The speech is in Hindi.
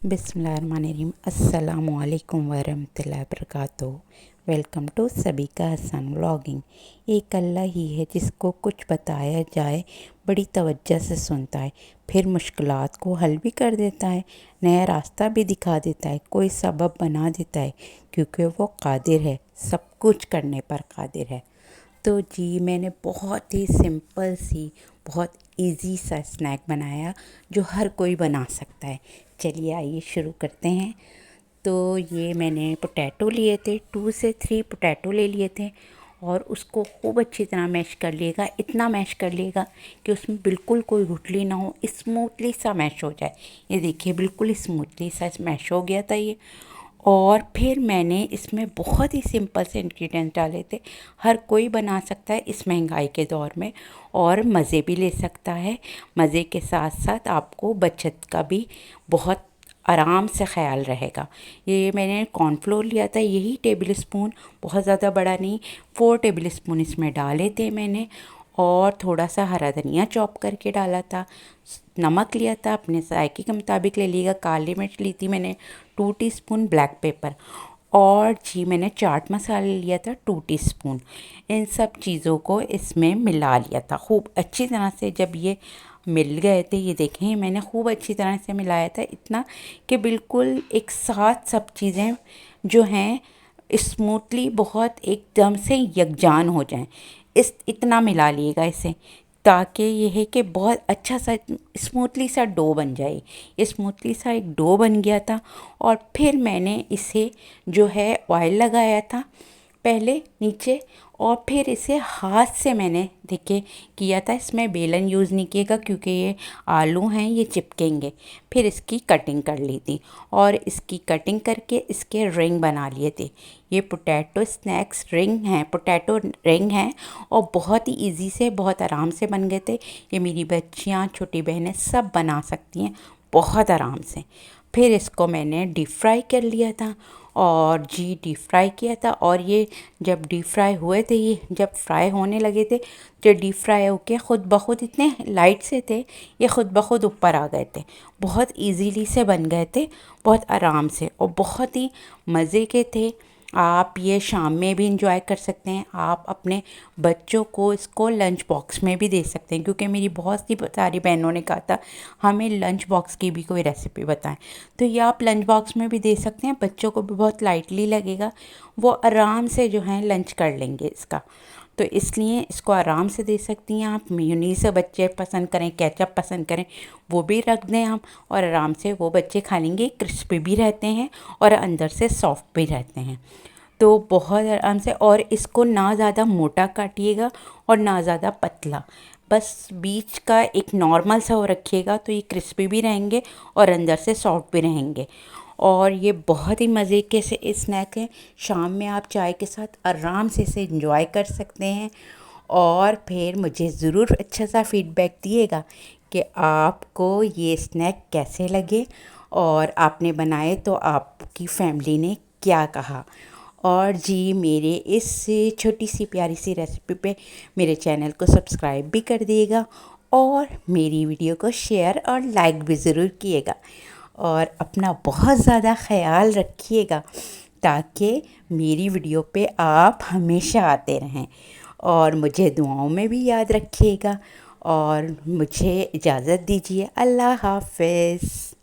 बिस्मिल्लाहिर्रहमानिर्रहीम अस्सलामुअलैकुम वरहमतुल्लाहि वबरकातुहू। वेलकम टू सभी का हसन व्लॉगिंग। एक अल्लाह ही है जिसको कुछ बताया जाए बड़ी तवज्जो से सुनता है, फिर मुश्किलात को हल भी कर देता है, नया रास्ता भी दिखा देता है, कोई सबब बना देता है, क्योंकि वो कादिर है, सब कुछ करने पर कादिर है। तो जी मैंने बहुत ही सिंपल सी बहुत इजी सा स्नैक बनाया जो हर कोई बना सकता है। चलिए आइए शुरू करते हैं। तो ये मैंने पोटैटो लिए थे, 2 से 3 पोटैटो ले लिए थे और उसको खूब अच्छी तरह मैश कर लिएगा। इतना मैश कर लिएगा कि उसमें बिल्कुल कोई गुठली ना हो, स्मूथली सा मैश हो जाए। ये देखिए बिल्कुल स्मूथली सा मैश हो गया था ये। और फिर मैंने इसमें बहुत ही सिंपल से इंग्रेडिएंट्स डाले थे, हर कोई बना सकता है इस महंगाई के दौर में और मज़े भी ले सकता है। मज़े के साथ साथ आपको बचत का भी बहुत आराम से ख्याल रहेगा। ये मैंने कॉर्नफ्लोर लिया था, यही टेबल स्पून, बहुत ज़्यादा बड़ा नहीं, 4 टेबल स्पून इसमें डाले थे मैंने। और थोड़ा सा हरा धनिया चॉप करके डाला था। नमक लिया था, अपने जायके के मुताबिक ले लीजिएगा। काली मिर्च ली थी मैंने 2 टीस्पून, ब्लैक पेपर, और जी मैंने चाट मसाला लिया था 2 टीस्पून। इन सब चीज़ों को इसमें मिला लिया था खूब अच्छी तरह से। जब ये मिल गए थे, ये देखें मैंने खूब अच्छी तरह से मिलाया था, इतना कि बिल्कुल एक साथ सब चीज़ें जो हैं स्मूथली बहुत एकदम से यकजान हो जाएं। इतना मिला लिएगा इसे, ताकि ये है कि बहुत अच्छा सा स्मूथली सा डो बन जाए। ये स्मूथली सा एक डो बन गया था। और फिर मैंने इसे जो है ऑयल लगाया था पहले नीचे, और फिर इसे हाथ से मैंने देखिए किया था। इसमें बेलन यूज़ नहीं किएगा क्योंकि ये आलू हैं, ये चिपकेंगे। फिर इसकी कटिंग कर ली थी और इसकी कटिंग करके इसके रिंग बना लिए थे। ये पोटैटो स्नैक्स रिंग हैं, पोटैटो रिंग हैं, और बहुत ही इजी से बहुत आराम से बन गए थे। ये मेरी बच्चियाँ, छोटी बहनें सब बना सकती हैं बहुत आराम से। फिर इसको मैंने डीप फ्राई कर लिया था, और जी डीप फ्राई किया था। और ये जब डीप फ्राई हुए थे, ये जब फ्राई होने लगे थे, जो डीप फ्राई होके ख़ुद ब खुद इतने लाइट से थे, ये ख़ुद ब खुद ऊपर आ गए थे। बहुत इजीली से बन गए थे, बहुत आराम से, और बहुत ही मज़े के थे। आप ये शाम में भी इंजॉय कर सकते हैं। आप अपने बच्चों को इसको लंच बॉक्स में भी दे सकते हैं, क्योंकि मेरी बहुत सी सारी बहनों ने कहा था हमें लंच बॉक्स की भी कोई रेसिपी बताएं। तो ये आप लंच बॉक्स में भी दे सकते हैं, बच्चों को भी बहुत लाइटली लगेगा, वो आराम से जो है लंच कर लेंगे इसका। तो इसलिए इसको आराम से दे सकती हैं आप। मेयोनीज से बच्चे पसंद करें, केचप पसंद करें, वो भी रख दें आप, और आराम से वो बच्चे खा लेंगे। क्रिस्पी भी रहते हैं और अंदर से सॉफ्ट भी रहते हैं, तो बहुत आराम से। और इसको ना ज़्यादा मोटा काटिएगा और ना ज़्यादा पतला, बस बीच का एक नॉर्मल सा हो रखिएगा, तो ये क्रिस्पी भी रहेंगे और अंदर से सॉफ्ट भी रहेंगे। और ये बहुत ही मज़े के से स्नैक है। शाम में आप चाय के साथ आराम से इसे एंजॉय कर सकते हैं। और फिर मुझे ज़रूर अच्छा सा फीडबैक दिएगा कि आपको ये स्नैक कैसे लगे, और आपने बनाए तो आपकी फैमिली ने क्या कहा। और जी मेरे इस छोटी सी प्यारी सी रेसिपी पे मेरे चैनल को सब्सक्राइब भी कर दिएगा, और मेरी वीडियो को शेयर और लाइक भी ज़रूर किएगा। और अपना बहुत ज़्यादा ख्याल रखिएगा, ताकि मेरी वीडियो पे आप हमेशा आते रहें, और मुझे दुआओं में भी याद रखिएगा। और मुझे इजाज़त दीजिए। अल्लाह हाफ़िज़।